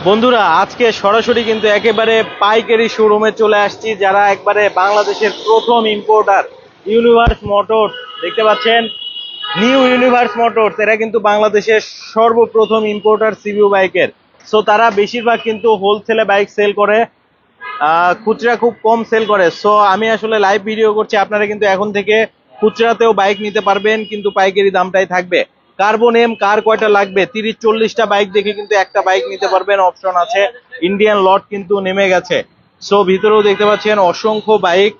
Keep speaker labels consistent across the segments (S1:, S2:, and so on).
S1: বন্ধুরা আজকে সরাসরি কিন্তু একেবারে পাইকারি শোরুমে চলে আসছি, যারা একবারে বাংলাদেশের প্রথম ইম্পোর্টার ইউনিভার্স মোটরস দেখতে পাচ্ছেন। নিউ ইউনিভার্স মোটরস এরা কিন্তু বাংলাদেশের সর্বপ্রথম ইম্পোর্টার সিভিউ বাইকের। সো তারা বেশিরভাগ কিন্তু হোলসেলে বাইক সেল করে, খুচরা খুব কম সেল করে। সো আমি আসলে লাইভ ভিডিও করছি, আপনারা কিন্তু এখন থেকে খুচরাতেও বাইক নিতে পারবেন, কিন্তু পাইকারি দামটাই থাকবে। কার্বন এম কার কয়টা লাগবে, 30-40টা বাইক দেখে কিন্তু একটা বাইক নিতে পারবেন, অপশন আছে। ইন্ডিয়ান লট কিন্তু নেমে গেছে। সো ভিতরেও দেখতে পাচ্ছেন অসংখ্য বাইক।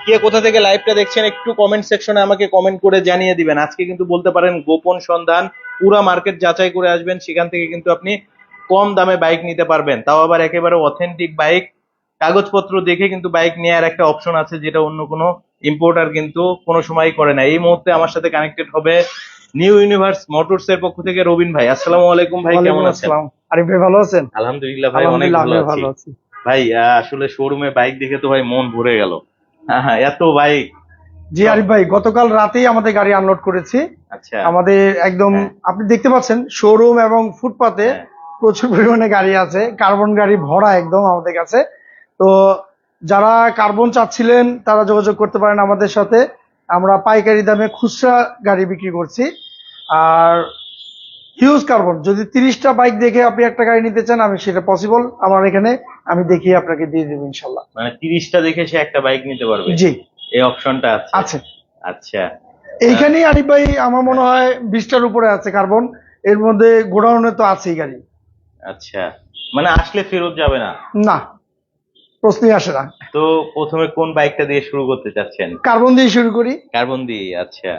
S1: কে কোথা থেকে লাইভটা দেখছেন একটু কমেন্ট সেকশনে আমাকে কমেন্ট করে জানিয়ে দিবেন। আজকে কিন্তু বলতে পারেন গোপন সন্ধান, পুরা মার্কেট যাচাই করে আসবেন, সেখান থেকে কিন্তু আপনি কম দামে বাইক নিতে পারবেন, তাও আবার একেবারে অথেন্টিক বাইক। কাগজপত্র দেখে কিন্তু বাইক নেওয়ার একটা অপশন আছে, যেটা অন্য কোনো ইম্পোর্টার কিন্তু কোনো সময় করে না। এই মুহূর্তে আমার সাথে কানেক্টেড হবে নিউ ইউনিভার্স মোটরস এর পক্ষ থেকে রবিন ভাই। আসসালামু আলাইকুম ভাই, কেমন আছেন?
S2: আরিফ ভাই ভালো আছেন?
S1: আলহামদুলিল্লাহ ভাই, অনেক ভালো আছি ভাই। আসলে শোরুমে বাইক দেখে তো ভাই মন ভরে গেল। হ্যাঁ, এত বাইক।
S2: জি আরিফ ভাই, গতকাল রাতেই আমাদের গাড়ি আনলোড করেছি।
S1: আচ্ছা,
S2: আমাদের একদম আপনি দেখতে পাচ্ছেন শোরুম এবং ফুটপাতে প্রচুর পরিমাণে গাড়ি আছে, কার্বন গাড়ি ভরা একদম আমাদের কাছে। তো যারা কার্বন চাচ্ছিলেন তারা যোগাযোগ করতে পারেন আমাদের সাথে। আমরা পাইকারি দামে খুচরা গাড়ি বিক্রি করছি। আর হিউজ কার্বন, যদি 30টা বাইক দেখে আপনি একটা গাড়ি নিতে চান, আমি সেটা পসিবল আমার এখানে, আমি দেখিয়ে আপনাকে দিয়ে দেবো ইনশাল্লাহ।
S1: মানে 30টা দেখে সে একটা বাইক নিতে পারবে?
S2: জি,
S1: এই অপশনটা আছে।
S2: আছে।
S1: আচ্ছা,
S2: এইখানেই আরিফ ভাই আমার মনে হয় 20টার উপরে আছে কার্বন। এর মধ্যে গোডাউনে তো আছেই গাড়ি।
S1: আচ্ছা, মানে আসলে ফেরত যাবে না?
S2: না, প্রশ্নই আসে না।
S1: তো প্রথমে কোন বাইকটা দিয়ে শুরু করতে চাচ্ছেন?
S2: কার্বন দিয়ে শুরু করি।
S1: কার্বন দিয়ে? আচ্ছা,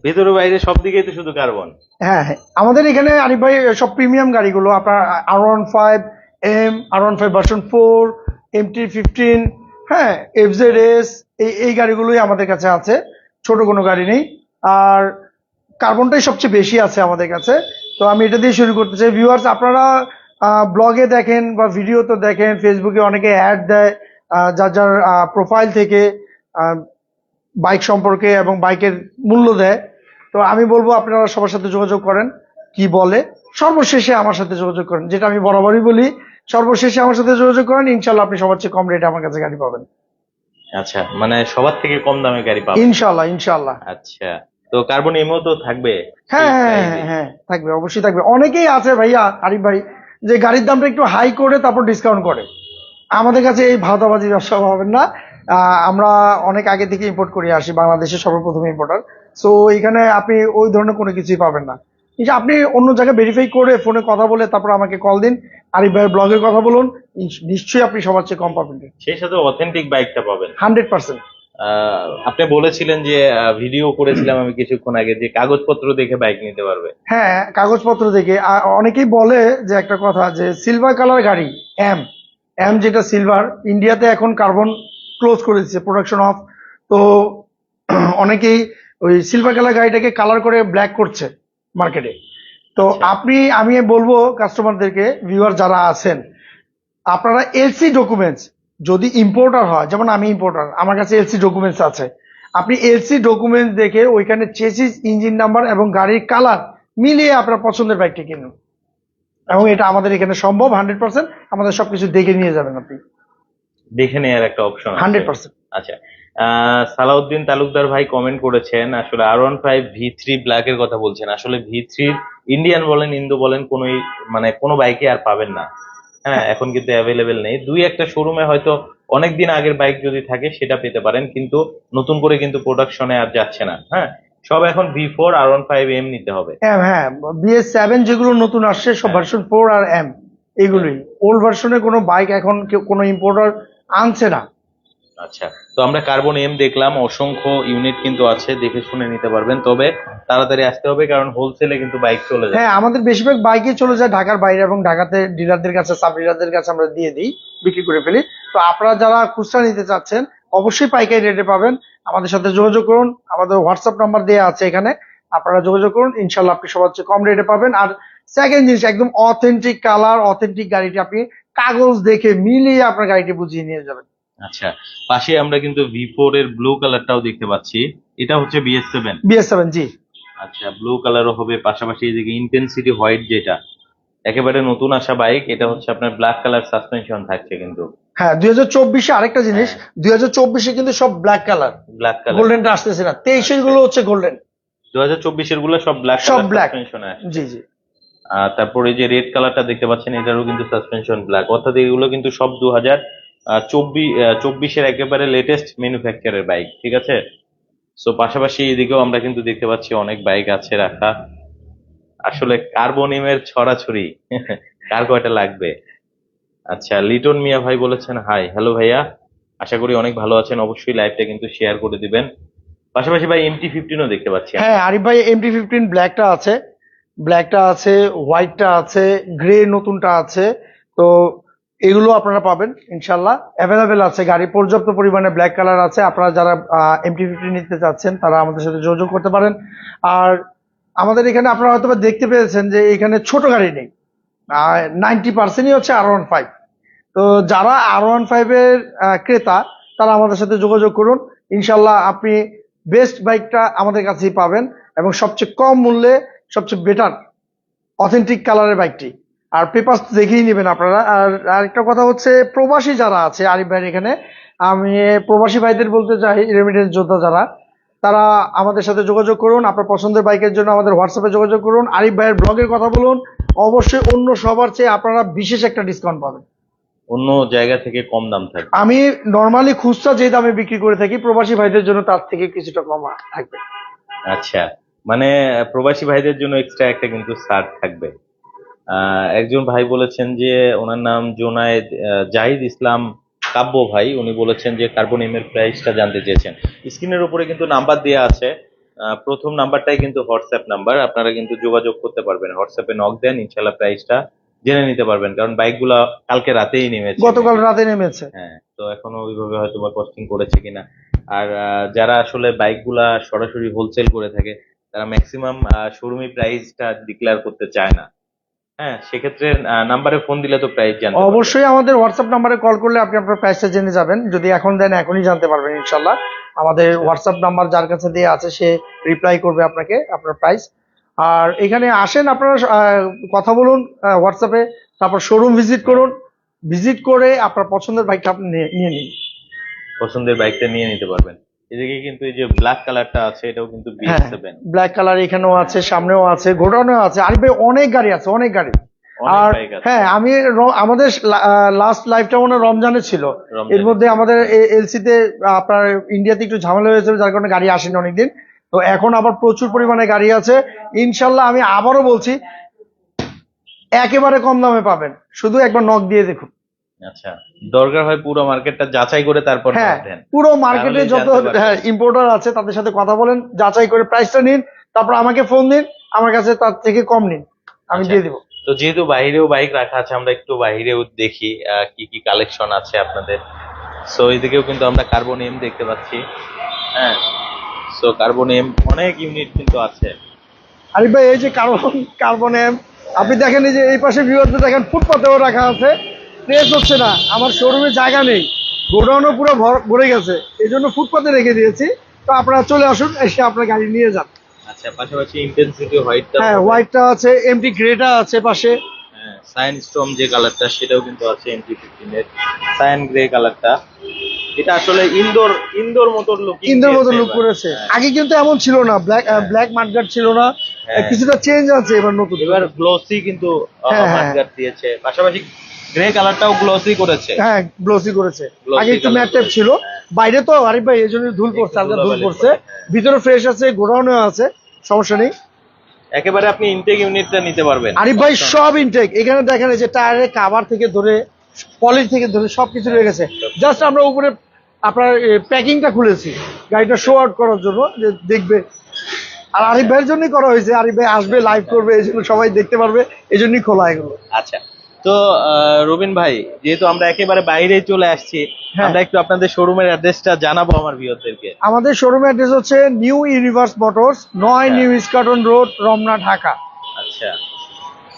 S1: ভেতরে বাইরে সব দিকেই তো শুধু কার্বন?
S2: হ্যাঁ হ্যাঁ, আমাদের এখানে আরিফ ভাই সব প্রিমিয়াম গাড়িগুলো আপনার R15 M, R15 version 4, MT-15, হ্যাঁ, FZS, এই গাড়িগুলোই আমাদের কাছে আছে, ছোট কোনো গাড়ি নেই। আর কার্বনটাই সবচেয়ে বেশি আছে আমাদের কাছে। তো আমি এটা দিয়ে শুরু করতে চাই। ভিউয়ার্স, আপনারা ব্লগে দেখেন বা ভিডিওতে দেখেন, ফেসবুকে অনেকে অ্যাড দেয় যার যার প্রোফাইল থেকে বাইক সম্পর্কে এবং বাইকের মূল্য দেয়। তো আমি বলবো আপনারা সবার সাথে যোগাযোগ করেন, কি বলে সর্বশেষে আমার সাথে যোগাযোগ করেন, যেটা আমি বরাবরই বলি, সর্বশেষে আমার সাথে যোগাযোগ করেন, ইনশাল্লাহ আপনি সবার চেয়ে কম রেটে আমার কাছে গাড়ি পাবেন।
S1: আচ্ছা, মানে সবার থেকে কম দামে গাড়ি পাবেন
S2: ইনশাল্লাহ ইনশাল্লাহ।
S1: আচ্ছা, তো কার্বন এমও তো থাকবে?
S2: হ্যাঁ হ্যাঁ হ্যাঁ হ্যাঁ, থাকবে, অবশ্যই থাকবে। অনেকেই আছে ভাইয়া আরিফ ভাই যে গাড়ির দামটা একটু হাই করে তারপর ডিসকাউন্ট করে। আমাদের কাছে এই ভাওতাবাজি ব্যবসা হবেন না। আমরা অনেক আগে থেকে ইম্পোর্ট করে আসি, বাংলাদেশের সর্বপ্রথম ইম্পোর্টার। সো এখানে আপনি ওই ধরনের কোনো কিছুই পাবেন না। আপনি অন্য জায়গায় ভেরিফাই করে ফোনে কথা বলে তারপর আমাকে কল দিন, আরিফ ভাইয়ের ব্লগের কথা বলুন, নিশ্চয়ই আপনি সবার চেয়ে কম পাবেন,
S1: সেই সাথে অথেন্টিক বাইকটা পাবেন
S2: 100%।
S1: আপনি বলেছিলেন যে ভিডিও করেছিলাম আমি কিছুক্ষণ আগে, যে কাগজপত্র দেখে বাইক নিতে পারবে।
S2: হ্যাঁ, কাগজপত্র দেখে। অনেকেই বলে যে একটা কথা, যে সিলভার কালার গাড়ি এম, যেটা সিলভার, ইন্ডিয়াতে এখন কার্বন ক্লোজ করে দিচ্ছে, প্রোডাকশন অফ। তো অনেকেই ওই সিলভার কালার গাড়িটাকে কালার করে ব্ল্যাক করছে মার্কেটে। তো আমি বলবো কাস্টমারদেরকে, ভিউয়ার যারা আছেন, আপনারা এলসি ডকুমেন্টস, যদি ইম্পোর্টার হয়, যেমন আমি ইম্পোর্টার, আমার কাছে এলসি ডকুমেন্টস আছে, আপনি এলসি ডকুমেন্টস দেখে ওইখানে চেসিস, ইঞ্জিন নাম্বার এবং গাড়ির কালার মিলিয়ে আপনার পছন্দের বাইকটি কিনুন। এবং এটা আমাদের এখানে সম্ভব 100%। আমাদের সবকিছু দেখে নিয়ে যাবেন আপনি,
S1: দেখে নেওয়ার একটা অপশন
S2: 100%।
S1: আচ্ছা, সালাউদ্দিন তালুকদার ভাই কমেন্ট করেছেন, আসলে R15 V3 ব্ল্যাক এর কথা বলছেন। আসলে V3 ইন্ডিয়ান বলেন, ইন্দো বলেন, মানে কোনো বাইকে আর পাবেন না। হ্যাঁ, এখন কিন্তু অ্যাভেলেবেল নেই। দুই একটা শোরুমে হয়তো অনেকদিন আগের বাইক যদি থাকে সেটা পেতে পারেন, কিন্তু নতুন করে কিন্তু প্রোডাকশনে আর যাচ্ছে না। হ্যাঁ, সব এখন V4 R15M নিতে হবে।
S2: হ্যাঁ, BS7 যেগুলো নতুন আসছে সব ভার্সন 4 আর M, এগুলোই। ওল্ড ভার্সনে কোনো বাইক এখন কোনো ইম্পোর্টার আনছে না।
S1: আচ্ছা, তো আমরা কার্বন এম দেখলাম, অসংখ্য ইউনিট কিন্তু আছে, দেখে শুনে নিতে পারবেন, তবে তাড়াতাড়ি আসতে হবে, কারণ হোলসেলে কিন্তু বাইক চলে যায়।
S2: হ্যাঁ, আমাদের বেশিরভাগ বাইকে চলে যায় ঢাকার বাইরে, এবং ঢাকাতে ডিলারদের কাছে, সাব ডিলারদের কাছে আমরা দিয়ে দিই, বিক্রি করে ফেলি। তো আপনারা যারা খুচরা নিতে চাচ্ছেন অবশ্যই পাইকারি রেটে পাবেন। আমাদের সাথে যোগাযোগ করুন, আমাদের হোয়াটসঅ্যাপ নাম্বার দেওয়া আছে এখানে, আপনারা যোগাযোগ করুন, ইনশাল্লাহ আপনি সবার চেয়ে কম রেটে পাবেন। আর সেকেন্ড জিনিস, একদম অথেন্টিক কালার, অথেন্টিক গাড়িটি আপনি কাগজ দেখে মিলিয়ে আপনার গাড়িটি বুঝিয়ে নিয়ে যাবেন।
S1: আচ্ছা, পাশে আমরা কিন্তু V4 এর ব্লু কালারটাও দেখতে পাচ্ছি, এটা হচ্ছে BS7।
S2: BS7, জি।
S1: আচ্ছা, ব্লু কালারও হবে, পাশাপাশি এদিকে ইন্টেন্সিটি হোয়াইট যেটা, একেবারে নতুন আসা বাইক, এটা হচ্ছে আপনার ব্ল্যাক কালার সাসপেনশন থাকছে কিন্তু।
S2: হ্যাঁ, 2024-এ আরেকটা জিনিস,
S1: হ্যাঁ,
S2: 2024-এ কিন্তু সব ব্ল্যাক কালার,
S1: ব্ল্যাক কালার।
S2: গোল্ডেনটা আসতেছে না, 23-এর গুলো হচ্ছে গোল্ডেন,
S1: 2024-এর গুলো সব ব্ল্যাক
S2: সব
S1: কালার
S2: ব্ল্যাক।
S1: সাসপেনশন আসছে।
S2: জি জি।
S1: আর তারপরে যে রেড কালারটা দেখতে পাচ্ছেন, এটারও কিন্তু সাসপেনশন ব্ল্যাক, অর্থাৎ এগুলো কিন্তু সব 2024-এর একেবারে লেটেস্ট ম্যানুফ্যাকচারের বাইক, ঠিক আছে। সো পাশাপাশি এদিকেও আমরা কিন্তু দেখতে পাচ্ছি অনেক বাইক আছে রাখা। আসলে কার্বনিমের ছড়াছড়ি কার কয়টা লাগবে। আচ্ছা, লিটন মিয়া ভাই বলেছেন হাই, হ্যালো ভাইয়া, আশা করি অনেক ভালো আছেন। অবশ্যই লাইভটা কিন্তু শেয়ার করে দিবেন। পাশাপাশি ভাই MT-15ও দেখতে পাচ্ছি আমরা।
S2: হ্যাঁ আরিফ ভাই, MT-15 ব্ল্যাকটা আছে, ব্ল্যাকটা আছে, হোয়াইটটা আছে, গ্রে নতুনটা আছে। তো এগুলো আপনারা পাবেন ইনশাল্লাহ, অ্যাভেলেবেল আছে গাড়ি, পর্যাপ্ত পরিমাণে ব্ল্যাক কালার আছে। আপনারা যারা MT-15 নিতে চাচ্ছেন তারা আমাদের সাথে যোগাযোগ করতে পারেন। আর আমাদের এখানে আপনারা হয়তো বা দেখতে পেয়েছেন যে এখানে ছোট গাড়ি নেই, 90%ই হচ্ছে R15। তো যারা R15 এর ক্রেতা তারা আমাদের সাথে যোগাযোগ করুন, ইনশাল্লাহ আপনি বেস্ট বাইকটা আমাদের কাছেই পাবেন, এবং সবচেয়ে কম মূল্যে সবচেয়ে বেটার অথেন্টিক কালারের বাইকটি। আর পেপারস দেখেই নেবেন আপনারা। আর আরেকটা কথা হচ্ছে, প্রবাসী যারা আছে আরিফ ভাইয়ের এখানে, আমি প্রবাসী ভাইদের বলতে চাই, রেমিটেন্স যোদ্ধা যারা, তারা আমাদের সাথে যোগাযোগ করুন। আপনার পছন্দের বাইকের জন্য আমাদের হোয়াটসঅ্যাপে যোগাযোগ করুন, আরিফ ভাইয়ের ব্লগের কথা বলুন, অবশ্যই অন্য সবার চেয়ে আপনারা বিশেষ একটা ডিসকাউন্ট পাবেন।
S1: অন্য জায়গা থেকে কম দাম থাকবে।
S2: আমি নর্মালি খুচরা যে দামে বিক্রি করে থাকি, প্রবাসী ভাইদের জন্য তার থেকে কিছুটা কম থাকবে।
S1: আচ্ছা, মানে প্রবাসী ভাইদের জন্য এক্সট্রা একটা কিন্তু ছাড় থাকবে। একজন ভাই বলেছেন যে ওনার নাম জোনায়েদ জাহিদ ইসলাম কাব্য ভাই, উনি বলেছেন যে কার্বনিয়ামের প্রাইসটা জানতে চেয়েছেন। স্ক্রিনের উপরে কিন্তু নাম্বার দেওয়া আছে, প্রথম নাম্বারটাই কিন্তু হোয়াটসঅ্যাপ নাম্বার, আপনারা কিন্তু যোগাযোগ করতে পারবেন, হোয়াটসঅ্যাপে নক দেন, ইনশাল্লাহ প্রাইসটা জেনে নিতে পারবেন, কারণ বাইকগুলা কালকে রাতেই নেমেছে।
S2: গতকাল রাতে নেমেছে।
S1: হ্যাঁ, তো এখনো ওইভাবে হয়তো বা কস্টিং করেছে কিনা। আর যারা আসলে বাইকগুলা সরাসরি হোলসেল করে থাকে, তারা ম্যাক্সিমাম শোরুমে প্রাইসটা ডিক্লেয়ার করতে চায় না। হ্যাঁ, সেক্ষেত্রে নাম্বারে ফোন দিলে তো প্রাইস জানতে পারবে।
S2: অবশ্যই আমাদের হোয়াটসঅ্যাপ নাম্বারে কল করলে আপনি আপনার প্রাইসটা জেনে যাবেন, যদি এখন দেন এখনই জানতে পারবেন ইনশাল্লাহ। আমাদের হোয়াটসঅ্যাপ নাম্বার যার কাছে দিয়ে আছে সে রিপ্লাই করবে আপনাকে আপনার প্রাইস। আর এখানে আসেন আপনারা, কথা বলুন হোয়াটসঅ্যাপে, তারপর শোরুম ভিজিট করুন, ভিজিট করে আপনার পছন্দের বাইকটা আপনি নিয়ে নিন।
S1: পছন্দের বাইকটা নিয়ে নিতে পারবেন। এদিকে কিন্তু এই যে ব্ল্যাক কালারটা আছে, এটাও কিন্তু
S2: হ্যাঁ,
S1: BS7।
S2: ব্ল্যাক কালার এখানেও আছে, সামনেও আছে, গোডাউনেও আছে। আরিফ ভাই অনেক গাড়ি আছে, অনেক গাড়ি।
S1: অনেক
S2: আর
S1: বাইক আছে।
S2: হ্যাঁ, আমি আমাদের লাস্ট লাইভটা মনে হয় রমজানে ছিল,
S1: রমজানে
S2: এর মধ্যে আমাদের এলসিতে আপনার ইন্ডিয়াতে একটু ঝামেলা হয়েছিল, যার কারণে গাড়ি আসেনি অনেকদিন। তো এখন আবার প্রচুর পরিমাণে গাড়ি আছে ইনশাল্লাহ। আমি আবারও বলছি, একেবারে কম দামে পাবেন, শুধু একবার নক দিয়ে দেখুন।
S1: আচ্ছা, দরকার হয় পুরো মার্কেটটা যাচাই করে তারপর
S2: হ্যাঁ,
S1: নক দেন,
S2: পুরো মার্কেটে
S1: তাহলেই
S2: যত
S1: জানতে পারবেন।
S2: ইম্পোর্টার আছে তাদের সাথে কথা বলেন, যাচাই করে প্রাইসটা নিন, তারপর আমাকে ফোন দিন, আমার কাছে তার থেকে কম নিন, আমি
S1: আচ্ছা,
S2: দিয়ে দিব।
S1: তো যেহেতু বাইরেও বাইক রাখা আছে, আমরা একটু বাইরেও দেখি কি কি কালেকশন আছে আপনাদের। সো এদিকেও কিন্তু আমরা কার্বনিয়াম দেখতে পাচ্ছি। হ্যাঁ, সো কার্বনিয়াম অনেক ইউনিট কিন্তু আছে।
S2: আরিফ ভাই, এই যে কার্বন আপনি দেখেন, এই যে এই পাশে ভিউয়ারদের দেখেন, ফুটপাতেও রাখা আছে, প্লেস হচ্ছে না, আমার শোরুমে জায়গা নেই, গোডাউনও পুরো ভরে গেছে, এই জন্য ফুটপাতে রেখে দিয়েছি। তো আপনারা চলে আসুন, এসে আপনার গাড়ি নিয়ে যান।
S1: আচ্ছা, পাশাপাশি ইন্টেন্সিটি হোয়াইটটা,
S2: হ্যাঁ, হোয়াইটটা আছে, এমটি গ্রেটা আছে পাশে।
S1: হ্যাঁ, সায়ান স্টর্ম যে কালারটা সেটাও কিন্তু আছে MT-15 এর, সায়ান গ্রে কালারটা। এটা আসলে ইনডোর ইনডোর মোটর লুক,
S2: ইন্দ্রের মতো লুক করেছে। আগে কিন্তু এমন ছিল না, ব্ল্যাক মাডগার্ড ছিল না,
S1: হ্যাঁ।
S2: কিছুটা চেঞ্জ আছে এবার নতুন।
S1: এবার গ্লসি কিন্তু
S2: হ্যাঁ, হ্যাঁ।
S1: মার্কার দিয়েছে, পাশাপাশি গ্রে কালারটাও গ্লসি করেছে।
S2: হ্যাঁ, গ্লোসি করেছে।
S1: Glossy
S2: আগে একটু
S1: colour
S2: ম্যাট টাইপ
S1: করেছে,
S2: ছিল,
S1: হ্যাঁ।
S2: বাইরে তো আরিফ ভাই এই জন্য ধুল পড়ছে,
S1: একটু
S2: হালকা ধুল
S1: ধুলাবালি
S2: পড়ছে।
S1: পড়ে, হ্যাঁ।
S2: ভিতরে ফ্রেশ আছে, গোডাউনেও আছে, সমস্যা নেই।
S1: একেবারে আপনি ইনটেক ইউনিটটা নিতে পারবেন।
S2: আরিফ ভাই সব ইনটেক, এখানে দেখেন এই যে টায়ারের কাভার থেকে ধরে পলিশ থেকে ধরে সবকিছু রয়ে গেছে। জাস্ট আমরা উপরে আপনার প্যাকিংটা খুলেছি গাড়িটা শো আউট করার জন্য, যে দেখবে। আর আরিফ ভাইয়ের জন্যই করা হয়েছে, আরিফ ভাই আসবে, লাইভ করবে, এই জন্য সবাই দেখতে পারবে, এই জন্যই খোলা এগুলো।
S1: আচ্ছা, তো রবিন ভাই, যেহেতু আমরা একেবারে বাইরেই চলে আসছি,
S2: হ্যাঁ।
S1: আমরা একটু আপনাদের শোরুমের অ্যাড্রেসটা জানাবো আমার ভিউয়ারদেরকে।
S2: আমাদের শোরুমের অ্যাড্রেস হচ্ছে new universe motors, 9 new Eskaton road, Ramna, Dhaka.
S1: আচ্ছা,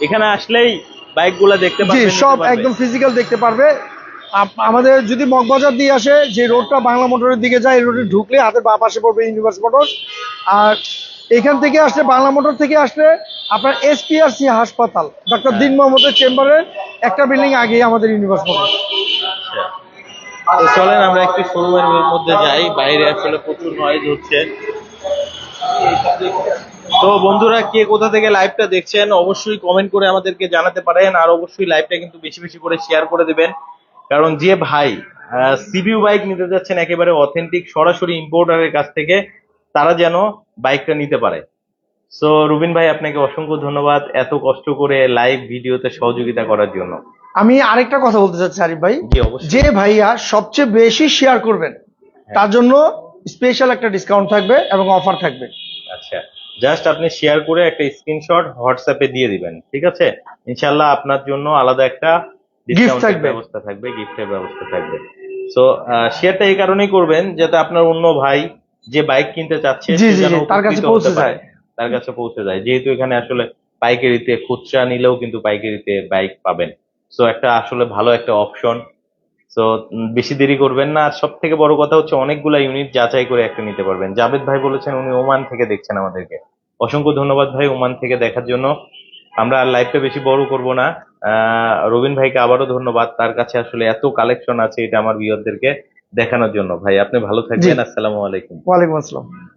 S1: এখানে আসলেই বাইকগুলা দেখতে
S2: জি,
S1: পারবেন, নিতে
S2: সব
S1: পারবে।
S2: একদম ফিজিক্যাল দেখতে পারবে। আমাদের যদি মগবাজার দিয়ে আসে, যে রোডটা বাংলা মোটরের দিকে যায়, এই রোডে ঢুকলে হাতের বাঁ পাশে পড়বে ইউনিভার্স মোটরস। আর এখান থেকে আসলে, বাংলা মোটর থেকে আসলে আপনার এসপিআরসি হাসপাতাল ডক্টর দিন মোহাম্মদের চেম্বারের একটা বিল্ডিং আগেই আমাদের ইউনিভার্স মোটরস।
S1: তো চলেন আমরা একটু শোরুমের মধ্যে যাই, বাইরে আসলে প্রচুর নয়েজ হচ্ছে। তো বন্ধুরা, কে কোথা থেকে লাইভটা দেখছেন অবশ্যই কমেন্ট করে আমাদেরকে জানাতে পারেন, আর অবশ্যই লাইভটা কিন্তু বেশি বেশি করে শেয়ার করে দিবেন, কারণ যে ভাই সিবিইউ বাইক নিতে যাচ্ছেন একেবারে অথেন্টিক সরাসরি ইম্পোর্টারের কাছ থেকে, তারা যেন বাইকটা নিতে পারে। সো রুবিন ভাই, আপনাকে অসংখ্য ধন্যবাদ এত কষ্ট করে লাইভ ভিডিওতে সহযোগিতা করার জন্য।
S2: আমি আরেকটা কথা বলতে চাচ্ছি আরিফ ভাই,
S1: জি অবশ্যই।
S2: যে ভাইয়া সবচেয়ে বেশি শেয়ার করবেন তার জন্য স্পেশাল একটা ডিসকাউন্ট থাকবে এবং অফার থাকবে।
S1: আচ্ছা, জাস্ট আপনি শেয়ার করে একটা স্ক্রিনশট হোয়াটসঅ্যাপে দিয়ে দিবেন, ঠিক আছে? ইনশাল্লাহ আপনার জন্য আলাদা একটা ডিসকাউন্টের
S2: থাকবে।
S1: ব্যবস্থা থাকবে, গিফটের ব্যবস্থা থাকবে। সো শেয়ারটা এই কারণেই করবেন যাতে আপনার অন্য ভাই যে বাইক কিনতে চাচ্ছে
S2: জি
S1: সে
S2: জি
S1: যেন
S2: জি, তার কাছে
S1: উপকৃত
S2: পৌঁছে
S1: হতে পারে,
S2: যায়।
S1: তার কাছে পৌঁছে যায়, যেহেতু এখানে আসলে পাইকারিতে খুচরা নিলেও কিন্তু পাইকারিতে বাইক পাবেন। সো একটা আসলে ভালো একটা অপশন। তো বেশি দেরি করবেন না, আর সব থেকে বড় কথা হচ্ছে অনেকগুলা ইউনিট যাচাই করে একটা নিতে পারবেন। জাভেদ ভাই বলেছেন উনি ওমান থেকে দেখছেন আমাদেরকে, অসংখ্য ধন্যবাদ ভাই ওমান থেকে দেখার জন্য। আমরা আর লাইভটা বেশি বড় করব না। রবিন ভাইকে আবারও ধন্যবাদ, তার কাছে আসলে এত কালেকশন আছে এটা আমার ভিউয়ারদেরকে দেখানোর জন্য। ভাই আপনি ভালো
S2: জি,
S1: থাকবেন, আসসালামু আলাইকুম।
S2: ওয়ালাইকুম আসসালাম।